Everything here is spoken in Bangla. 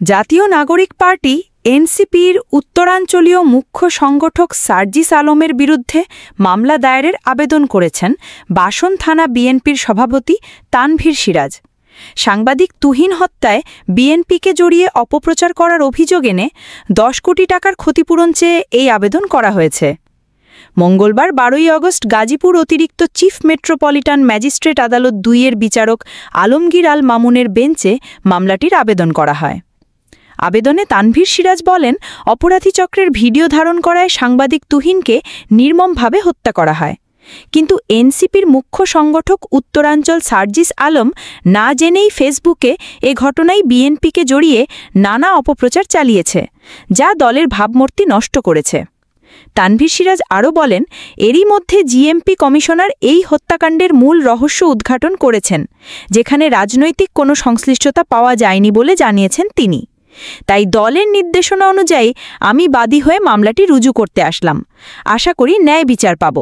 জাতীয় নাগরিক পার্টি এনসিপির উত্তরাঞ্চলীয় মুখ্য সংগঠক সার্জিস আলমের বিরুদ্ধে মামলা দায়েরের আবেদন করেছেন বাসন থানা বিএনপির সভাপতি তানভীর সিরাজ। সাংবাদিক তুহিন হত্যায় বিএনপিকে জড়িয়ে অপপ্রচার করার অভিযোগ এনে ১০ কোটি টাকার ক্ষতিপূরণ চেয়ে এই আবেদন করা হয়েছে। মঙ্গলবার ১২ই আগস্ট গাজীপুর অতিরিক্ত চিফ মেট্রোপলিটন ম্যাজিস্ট্রেট আদালত ২-এর বিচারক আলমগীর আল মামুনের বেঞ্চে মামলাটির আবেদন করা হয়। আবেদনে তানভীর সিরাজ বলেন, অপরাধী চক্রের ভিডিও ধারণ করায় সাংবাদিক তুহিনকে নির্মমভাবে হত্যা করা হয়। কিন্তু এনসিপির মুখ্য সংগঠক উত্তরাঞ্চল সার্জিস আলম না জেনেই ফেসবুকে এ ঘটনায় বিএনপিকে জড়িয়ে নানা অপপ্রচার চালিয়েছে, যা দলের ভাবমূর্তি নষ্ট করেছে। তানভীর সিরাজ আরও বলেন, এরই মধ্যে জিএমপি কমিশনার এই হত্যাকাণ্ডের মূল রহস্য উদ্ঘাটন করেছেন, যেখানে রাজনৈতিক কোনো সংশ্লিষ্টতা পাওয়া যায়নি বলে জানিয়েছেন তিনি। তাই দলের নির্দেশনা অনুযায়ী আমি বাদী হয়ে মামলাটি রুজু করতে আসলাম। আশা করি ন্যায় বিচার পাব।